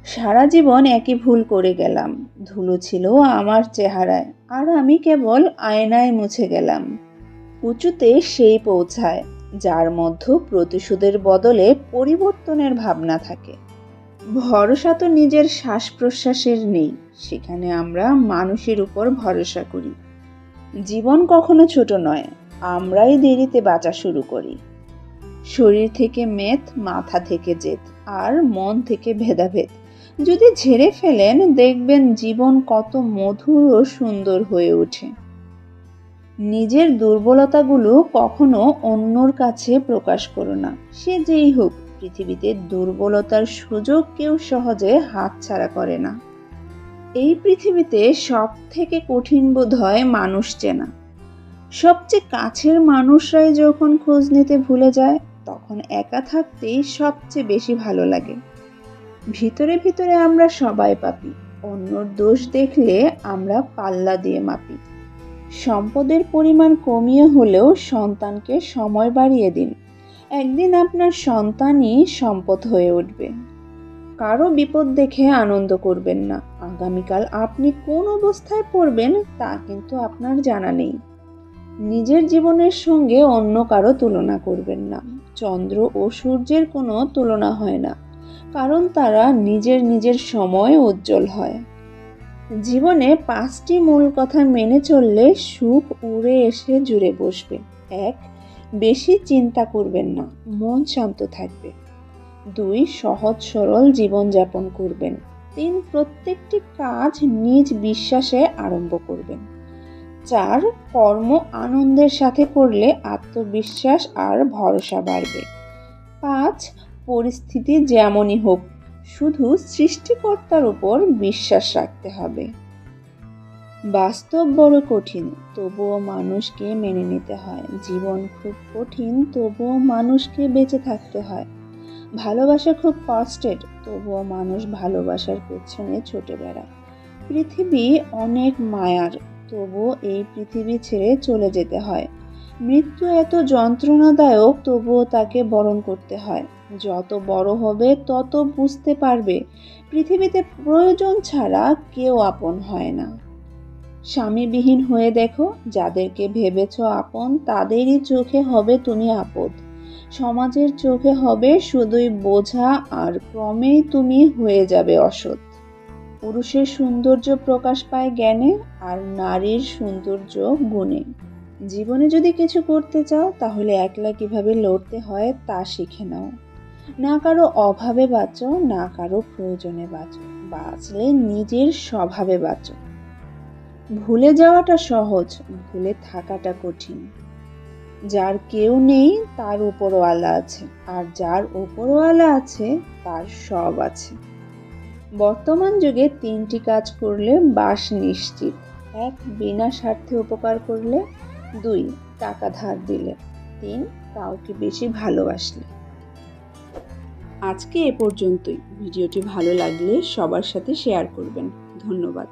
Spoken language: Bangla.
সারা জীবন একই ভুল করে গেলাম। ধুলো ছিল আমার চেহারায়, আর আমি কেবল আয়নায় মুছে গেলাম। উঁচুতে সেই পৌঁছায় যার মধ্যে প্রতিশোধের বদলে পরিবর্তনের ভাবনা থাকে। ভরসা তো নিজের শ্বাস প্রশ্বাসের নেই, সেখানে আমরা মানুষের উপর ভরসা করি। জীবন কখনো ছোট নয়, আমরাই দেরিতে বাঁচা শুরু করি। শরীর থেকে মেদ, মাথা থেকে জেদ, আর মন থেকে ভেদাভেদ যদি ঝেড়ে ফেলেন, দেখবেন জীবন কত মধুর ও সুন্দর হয়ে ওঠে। নিজের দুর্বলতাগুলো কখনো অন্যর কাছে প্রকাশ করো না। সে যেই হোক, পৃথিবীতে দুর্বলতার সুযোগ কেউ সহজে হাতছাড়া করে না। এই পৃথিবীতে সব থেকে কঠিন বোধ হয় মানুষ চেনা। সবচেয়ে কাছের মানুষরাই যখন খোঁজ নিতে ভুলে যায়, তখন একা থাকতেই সবচেয়ে বেশি ভালো লাগে। ভিতরে ভিতরে আমরা সবাই পাপী, অন্যর দোষ দেখলে আমরা পাল্লা দিয়ে মাপি। সম্পদের পরিমাণ কমিয়ে হলেও সন্তানকে সময় বাড়িয়ে দিন। একদিন আপনার সন্তানই সম্পদ হয়ে উঠবে। কারো বিপদ দেখে আনন্দ করবেন না। আগামীকাল আপনি কোন অবস্থায় পড়বেন তা কিন্তু আপনার জানা নেই। নিজের জীবনের সঙ্গে অন্য কারো তুলনা করবেন না। চন্দ্র ও সূর্যের কোনো তুলনা হয় না, কারণ তারা নিজের নিজের সময় উজ্জ্বল হয়। জীবনে 5টি মূল কথা মেনে চললে সুখ উড়ে এসে জুড়ে বসবে। 1. বেশি চিন্তা করবেন না, মন শান্ত থাকবে। 2. সহজ সরল জীবনযাপন করবেন। 3. প্রত্যেকটি কাজ নিজ বিশ্বাসে আরম্ভ করবেন। 4. কর্ম আনন্দের সাথে করলে আত্মবিশ্বাস আর ভরসা বাড়বে। 5. পরিস্থিতি যেমনই হোক, শুধু সৃষ্টিকর্তার উপর বিশ্বাস রাখতে হবে। বাস্তব বড় কঠিন, তবুও মানুষকে মেনে নিতে হয়। জীবন খুব কঠিন, তবুও মানুষকে বেঁচে থাকতে হয়। ভালোবাসা খুব কষ্টের, তবুও মানুষ ভালোবাসার পেছনে ছুটে বেড়ায়। পৃথিবী অনেক মায়ার, তবুও এই পৃথিবী ছেড়ে চলে যেতে হয়। মৃত্যু এত যন্ত্রণাদায়ক, তবুও তাকে বরণ করতে হয়। যত বড় হবে তত বুঝতে পারবে পৃথিবীতে প্রয়োজন ছাড়া কেউ আপন হয় না। স্বামীবিহীন হয়ে দেখো, যাদেরকে ভেবেছ আপন তাদেরই চোখে হবে তুমি আপদ। সমাজের চোখে হবে শুধুই বোঝা, আর ক্রমেই তুমি হয়ে যাবে অসৎ। পুরুষের সৌন্দর্য প্রকাশ পায় জ্ঞানে, আর নারীর সৌন্দর্য গুণে। জীবনে যদি কিছু করতে চাও, তাহলে একলা কিভাবে লড়তে হয় তা শিখে নাও। না কারো অভাবে বাঁচো, না কারো প্রয়োজনে বাঁচো। বাঁচলে নিজের স্বভাবে বাঁচো। ভুলে যাওয়াটা সহজ, ভুলে থাকাটা কঠিন। যার কেউ নেই তার উপরওয়ালা আছে, আর যার উপরওয়ালা আছে তার সব আছে। বর্তমান যুগে 3টি কাজ করলে বাস নিশ্চিত। 1. বিনা স্বার্থে উপকার করলে। 2. টাকা ধার দিলে। 3. কাউকে বেশি ভালোবাসলে। আজকে এ পর্যন্তই। ভিডিওটি ভালো লাগলে সবার সাথে শেয়ার করবেন। ধন্যবাদ।